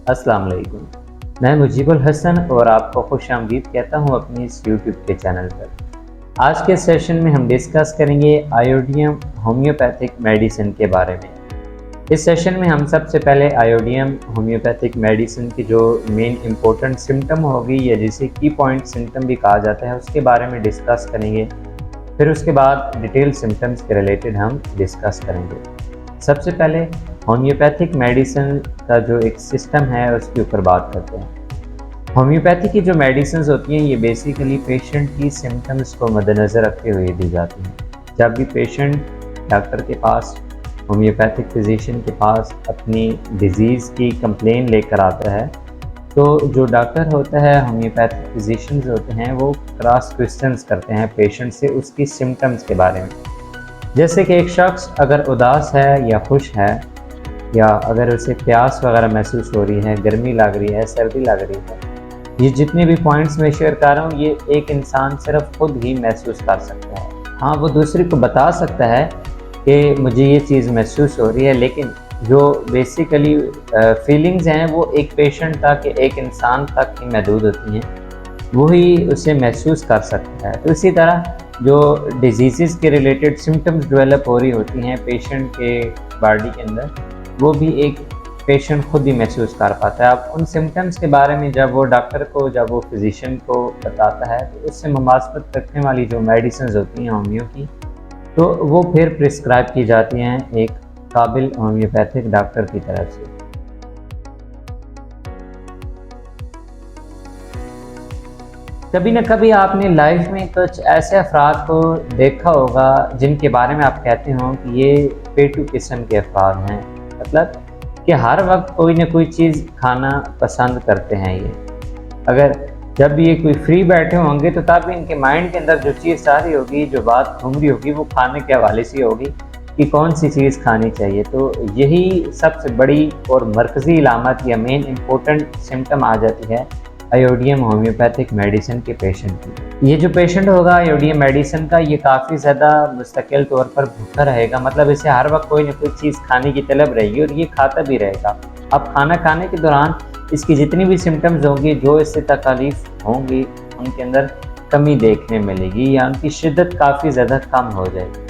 अस्सलाम वालेकुम। मैं मुजीबुल हसन और आपको खुशामदीद कहता हूँ अपनी इस यूट्यूब के चैनल पर। आज के सेशन में हम डिस्कस करेंगे आयोडियम होम्योपैथिक मेडिसिन के बारे में। इस सेशन में हम सबसे पहले आयोडियम होम्योपैथिक मेडिसिन की जो मेन इम्पोर्टेंट सिम्टम होगी या जिसे की पॉइंट सिम्टम भी कहा जाता है उसके बारे में डिस्कस करेंगे। फिर उसके बाद डिटेल सिम्टम्स के रिलेटेड हम डिस्कस करेंगे। सबसे पहले होम्योपैथिक मेडिसिन का जो एक सिस्टम है उसके ऊपर बात करते हैं। होम्योपैथी की जो मेडिसिन होती हैं ये बेसिकली पेशेंट की सिम्टम्स को मद्देनज़र रखते हुए दी जाती हैं। जब भी पेशेंट डॉक्टर के पास, होम्योपैथिक फिजिशियन के पास अपनी डिज़ीज़ की कंप्लेन लेकर आता है तो जो डॉक्टर होता है, होम्योपैथिक फिजिशियंस होते हैं, वो क्रॉस क्वेश्चंस करते हैं पेशेंट से उसकी सिम्टम्स के बारे में। जैसे कि एक शख्स अगर उदास है या खुश है, या अगर उसे प्यास वगैरह महसूस हो रही है, गर्मी लग रही है, सर्दी लग रही है, ये जितने भी पॉइंट्स मैं शेयर कर रहा हूँ ये एक इंसान सिर्फ खुद ही महसूस कर सकता है। हाँ, वो दूसरे को बता सकता है कि मुझे ये चीज़ महसूस हो रही है, लेकिन जो बेसिकली फीलिंग्स हैं वो एक पेशेंट तक, एक इंसान तक ही महदूद होती हैं, वही उसे महसूस कर सकता है। तो इसी तरह जो डिजीज़ के रिलेटेड सिम्टम्स डेवलप हो रही होती हैं पेशेंट के बॉडी के अंदर, वो भी एक पेशेंट खुद ही महसूस कर पाता है। अब उन सिम्टम्स के बारे में जब वो डॉक्टर को, जब वो फिजिशियन को बताता है तो उससे मुमासलत रखने वाली जो मेडिसिन होती हैं होम्यो की, तो वो फिर प्रिस्क्राइब की जाती हैं एक काबिल होम्योपैथिक डॉक्टर की तरफ से। कभी न कभी आपने लाइफ में कुछ ऐसे अफराद को देखा होगा जिनके बारे में आप कहते हो कि ये पेटू किस्म के अफराद हैं, मतलब कि हर वक्त कोई ना कोई चीज़ खाना पसंद करते हैं ये। अगर जब भी ये कोई फ्री बैठे होंगे तो तब भी इनके माइंड के अंदर जो चीज़ आ रही होगी, जो बात घूम रही होगी, वो खाने के हवाले से होगी कि कौन सी चीज़ खानी चाहिए। तो यही सबसे बड़ी और मरकज़ी इलामत या मेन इम्पोर्टेंट सिम्टम आ जाती है आयोडियम होम्योपैथिक मेडिसिन के पेशेंट की। ये जो पेशेंट होगा आयोडियम मेडिसिन का, ये काफ़ी ज़्यादा मुस्तकिल तौर पर भूखा रहेगा, मतलब इसे हर वक्त कोई ना कोई चीज़ खाने की तलब रहेगी और ये खाता भी रहेगा। अब खाना खाने के दौरान इसकी जितनी भी सिम्टम्स होंगी, जो इससे तकलीफ होंगी, उनके अंदर कमी देखने मिलेगी या उनकी शिद्दत काफ़ी ज़्यादा कम हो जाएगी।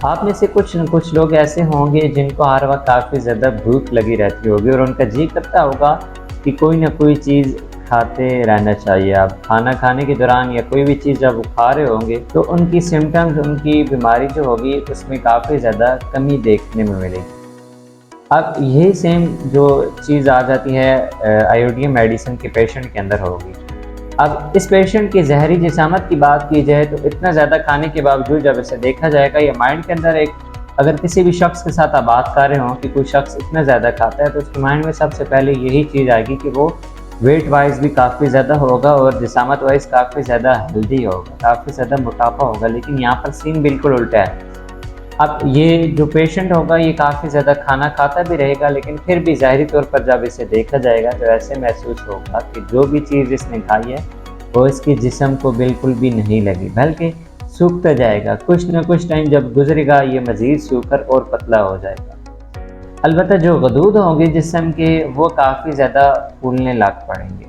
आप में से कुछ न कुछ लोग ऐसे होंगे जिनको हर वक्त काफ़ी ज़्यादा भूख लगी रहती होगी और उनका जी करता होगा कि कोई ना कोई चीज़ खाते रहना चाहिए। आप खाना खाने के दौरान या कोई भी चीज़ जब वो खा रहे होंगे तो उनकी सिम्टम्स, उनकी बीमारी जो होगी उसमें काफ़ी ज़्यादा कमी देखने में मिलेगी। अब यही सेम जो चीज़ आ जाती है आयोडियम मेडिसिन के पेशेंट के अंदर होगी। अब इस पेशेंट की ज़हरी जिसामत की बात की जाए तो इतना ज़्यादा खाने के बावजूद जब इसे देखा जाएगा, या माइंड के अंदर एक, अगर किसी भी शख्स के साथ आप बात कर रहे हो कि कोई शख्स इतना ज़्यादा खाता है तो उसके माइंड में सबसे पहले यही चीज़ आएगी कि वो वेट वाइज भी काफ़ी ज़्यादा होगा और जिसामत वाइज काफ़ी ज़्यादा हेल्दी होगा, काफ़ी ज़्यादा मोटापा होगा। लेकिन यहाँ पर सीन बिल्कुल उल्टा है। अब ये जो पेशेंट होगा ये काफ़ी ज़्यादा खाना खाता भी रहेगा, लेकिन फिर भी ज़ाहिरी तौर पर जब इसे देखा जाएगा तो ऐसे महसूस होगा कि जो भी चीज़ इसने खाई है वो इसके जिस्म को बिल्कुल भी नहीं लगी, बल्कि सूखता जाएगा। कुछ न कुछ टाइम जब गुजरेगा ये मज़ीद सूखकर और पतला हो जाएगा। अलबत्ता जो गदूद होंगे जिस्म के, वो काफ़ी ज़्यादा फूलने लग पड़ेंगे।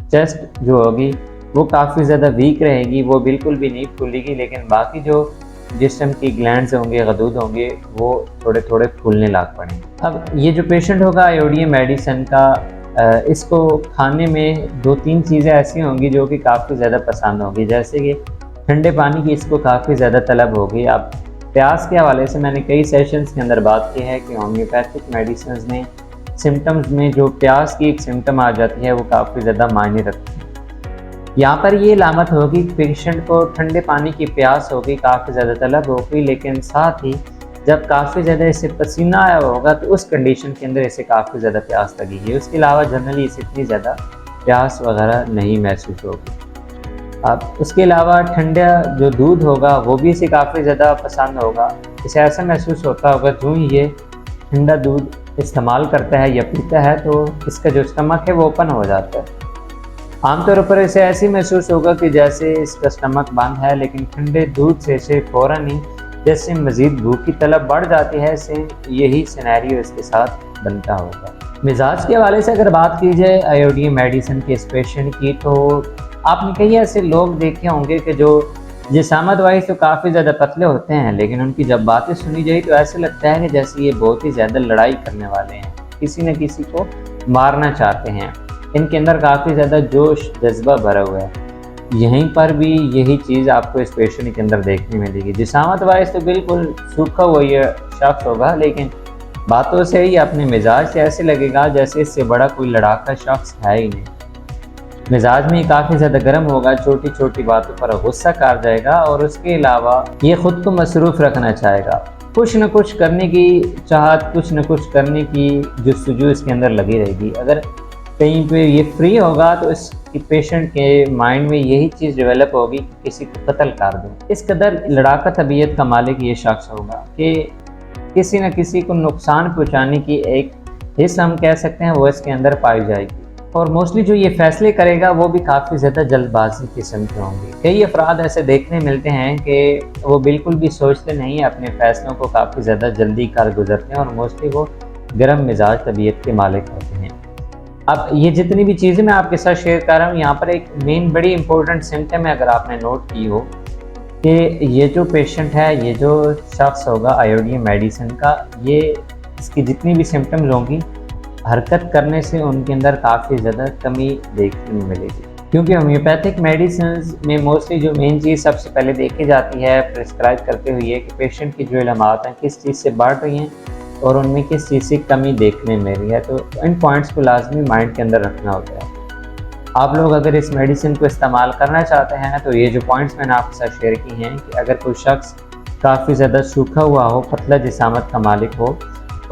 चेस्ट जो होगी वो काफ़ी ज़्यादा वीक रहेगी, वो बिल्कुल भी नहीं फूलेगी, लेकिन बाकी जो जिस्म की ग्लैंड्स होंगे, गदूद होंगे, वो थोड़े थोड़े फूलने लग पड़ेंगे। अब ये जो पेशेंट होगा आयोडियम मेडिसिन का, इसको खाने में 2-3 चीज़ें ऐसी होंगी जो कि काफ़ी ज़्यादा पसंद होंगी। जैसे कि ठंडे पानी की इसको काफ़ी ज़्यादा तलब होगी। अब प्यास के हवाले से मैंने कई सेशंस के अंदर बात की है कि होम्योपैथिक मेडिसिन में सिम्टम्स में जो प्यास की एक सिम्टम आ जाती है वो काफ़ी ज़्यादा मायने रखती है। यहाँ पर ये अलामत होगी पेशेंट को ठंडे पानी की प्यास होगी, काफ़ी ज़्यादा तलब होगी, लेकिन साथ ही जब काफ़ी ज़्यादा इसे पसीना आया होगा तो उस कंडीशन के अंदर इसे काफ़ी ज़्यादा प्यास लगेगी। उसके अलावा जनरली इसे इतनी ज़्यादा प्यास वगैरह नहीं महसूस होगी। अब उसके अलावा ठंडा जो दूध होगा वो भी इसे काफ़ी ज़्यादा पसंद होगा। इसे ऐसा महसूस होता होगा जो ही ये ठंडा दूध इस्तेमाल करता है या पीता है तो इसका जो स्टमक है वो ओपन हो जाता है। आमतौर पर इसे ऐसे महसूस होगा कि जैसे इसका स्टमक बंद है, लेकिन ठंडे दूध से इसे फ़ौरन ही जैसे मज़ीद भूख की तलब बढ़ जाती है, सेम यही सिनेरियो इसके साथ बनता होगा। मिजाज के हवाले से अगर बात की जाए आयोडीन मेडिसिन के इस पेशेंट की, तो आपने कई ऐसे लोग देखे होंगे कि जो जिसामत वाइज तो काफ़ी ज़्यादा पतले होते हैं, लेकिन उनकी जब बातें सुनी जाए तो ऐसे लगता है कि जैसे ये बहुत ही ज़्यादा लड़ाई करने वाले हैं, किसी न किसी को मारना चाहते हैं। इनके अंदर काफ़ी ज़्यादा जोश जज्बा भरा हुआ है। यहीं पर भी यही चीज़ आपको इस पेशेंट के अंदर देखने मिलेगी। जिसामत वाइज तो बिल्कुल सूखा हुआ ये शख्स होगा, लेकिन बातों से ही अपने मिजाज से ऐसे लगेगा जैसे इससे बड़ा कोई लड़ाका शख्स है ही नहीं। मिजाज में काफ़ी ज़्यादा गर्म होगा, छोटी छोटी बातों पर गुस्सा कर जाएगा और उसके अलावा ये ख़ुद को मसरूफ़ रखना चाहेगा। कुछ न कुछ करने की चाहत, कुछ न कुछ करने की जुस्तजू इसके अंदर लगी रहेगी। अगर कहीं पे ये फ्री होगा तो इस पेशेंट के माइंड में यही चीज़ डेवलप होगी कि किसी को कत्ल कर दूँ। इस कदर लड़ाका तबीयत का मालिक ये शख्स होगा कि किसी न किसी को नुकसान पहुँचाने की एक हिस्स हम कह सकते हैं वो इसके अंदर पाई जाएगी। और मोस्टली जो ये फैसले करेगा वो भी काफ़ी ज़्यादा जल्दबाजी किस्म के होंगे। कई अफराद ऐसे देखने मिलते हैं कि वो बिल्कुल भी सोचते नहीं, अपने फ़ैसलों को काफ़ी ज़्यादा जल्दी कर गुजरते हैं और मोस्टली वो गर्म मिजाज तबीयत के मालिक होते हैं। अब ये जितनी भी चीज़ें मैं आपके साथ शेयर कर रहा हूँ, यहाँ पर एक मेन बड़ी इंपॉर्टेंट सिम्टम है, अगर आपने नोट की हो, कि ये जो पेशेंट है, ये जो शख्स होगा आयोडीन मेडिसिन का, ये इसकी जितनी भी सिम्टम्स होंगी, हरकत करने से उनके अंदर काफ़ी ज़्यादा कमी देखने में मिलेगी। क्योंकि होम्योपैथिक मेडिसिन में मोस्टली जो मेन चीज़ सबसे पहले देखी जाती है प्रिस्क्राइब करते हुए कि पेशेंट की जो इलामात हैं किस चीज़ से बढ़ रही हैं और उनमें किस चीज़ से कमी देखने में मिल रही है। तो इन पॉइंट्स को लाजमी माइंड के अंदर रखना होता है। आप लोग अगर इस मेडिसिन को इस्तेमाल करना चाहते हैं तो ये जो पॉइंट्स मैंने आपके साथ शेयर की हैं कि अगर कोई शख्स काफ़ी ज़्यादा सूखा हुआ हो, पतला जिसामत का मालिक हो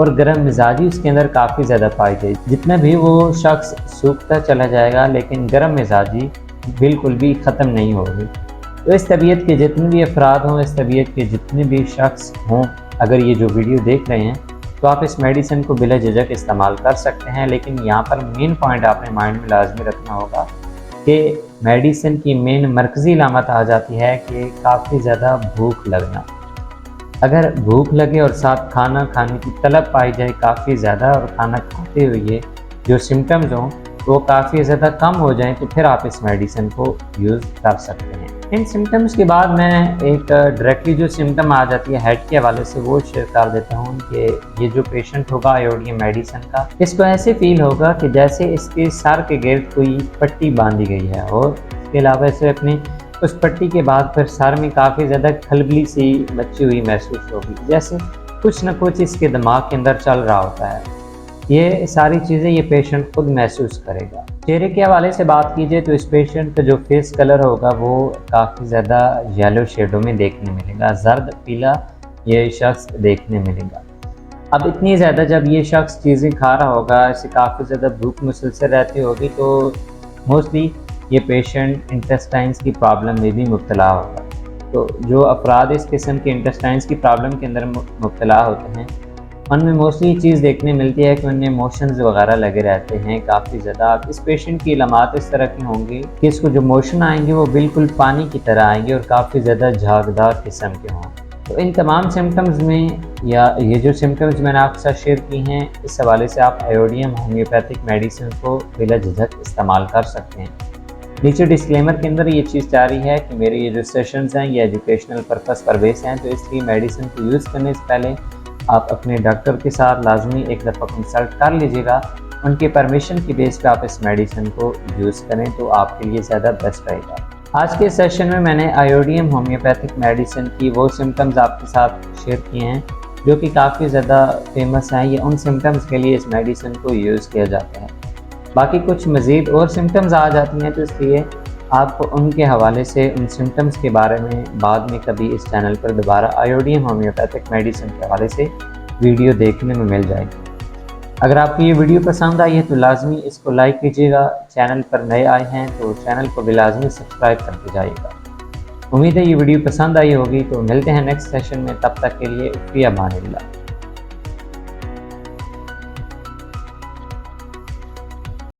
और गर्म मिजाजी उसके अंदर काफ़ी ज़्यादा पाई जाए, जितना भी वो शख्स सूखता चला जाएगा लेकिन गर्म मिजाजी बिल्कुल भी ख़त्म नहीं होगी। तो इस तबीयत के जितने भी अफराद हों, इस तबीयत के जितने भी शख्स हों, अगर ये जो वीडियो देख रहे हैं तो आप इस मेडिसिन को बिला झिझक इस्तेमाल कर सकते हैं। लेकिन यहाँ पर मेन पॉइंट आपने माइंड में लाजमी रखना होगा कि मेडिसिन की मेन मरकज़ी अलामत आ जाती है कि काफ़ी ज़्यादा भूख लगना। अगर भूख लगे और साथ खाना खाने की तलब पाई जाए काफ़ी ज़्यादा और खाना खाते हुए जो सिम्टम्स हों वो काफ़ी ज़्यादा कम हो जाएं, तो फिर आप इस मेडिसिन को यूज़ कर सकते हैं। इन सिम्टम्स के बाद मैं एक डायरेक्टली जो सिम्टम आ जाती है हेड के हवाले से वो शेयर कर देता हूँ कि ये जो पेशेंट होगा आयोडीन मेडिसिन का, इसको ऐसे फील होगा कि जैसे इसके सर के गिर्द कोई पट्टी बांधी गई है और इसके अलावा इसे अपनी उस पट्टी के बाद फिर सर में काफ़ी ज़्यादा खलबली सी मची हुई महसूस होगी, जैसे कुछ न कुछ इसके दिमाग के अंदर चल रहा होता है। ये सारी चीज़ें ये पेशेंट खुद महसूस करेगा। चेहरे के हवाले से बात कीजिए तो इस पेशेंट का जो फेस कलर होगा वो काफ़ी ज़्यादा येलो शेडो में देखने मिलेगा, जर्द पीला ये शख्स देखने मिलेगा। अब इतनी ज़्यादा जब ये शख्स चीज़ें खा रहा होगा, इसे काफ़ी ज़्यादा भूख मुसलसल रहती होगी, तो मोस्टली ये पेशेंट इंटेस्टाइन्स की प्रॉब्लम में भी मुब्तला होगा। तो जो अफराद इस किस्म के इंटेस्टाइन्स की प्रॉब्लम के अंदर मुब्तला होते हैं उनमें मोस्टली चीज़ देखने मिलती है कि उनमें मोशंस वगैरह लगे रहते हैं काफ़ी ज़्यादा। अब इस पेशेंट की इलामात इस तरह की होंगी कि इसको जो मोशन आएंगे वो बिल्कुल पानी की तरह आएंगे और काफ़ी ज़्यादा झागदार किस्म के हों। तो इन तमाम सिम्टम्स में या ये जो सिम्टम्स मैंने आपके साथ शेयर की हैं, इस हवाले से आप आयोडीन होम्योपैथिक मेडिसिन को बिला झिझक इस्तेमाल कर सकते हैं। नीचे डिस्क्लेमर के अंदर ये चीज़ जारी है कि मेरे ये जो सेशंस हैं ये एजुकेशनल पर्पस पर बेस हैं, तो इसलिए मेडिसिन को यूज़ करने से पहले आप अपने डॉक्टर के साथ लाजमी एक दफ़ा कंसल्ट कर लीजिएगा। उनके परमिशन की बेस पे आप इस मेडिसिन को यूज़ करें तो आपके लिए ज़्यादा बेस्ट रहेगा। आज के सेशन में मैंने आयोडीन होम्योपैथिक मेडिसिन की वो सिम्टम्स आपके साथ शेयर किए हैं जो कि काफ़ी ज़्यादा फेमस हैं। ये उन सिम्टम्स के लिए इस मेडिसिन को यूज़ किया जाता है। बाकी कुछ मज़ीद और सिम्टम्स आ जाती हैं, तो इसलिए आप उनके हवाले से उन सिम्टम्स के बारे में बाद में कभी इस चैनल पर दोबारा आयोडीन होम्योपैथिक मेडिसिन के हवाले से वीडियो देखने में मिल जाएगी। अगर आपको ये वीडियो पसंद आई है तो लाजमी इसको लाइक कीजिएगा। चैनल पर नए आए हैं तो चैनल को भी लाजमी सब्सक्राइब करते जाइएगा। उम्मीद है ये वीडियो पसंद आई होगी। तो मिलते हैं नेक्स्ट सेशन में, तब तक के लिए फी अमान अल्लाह।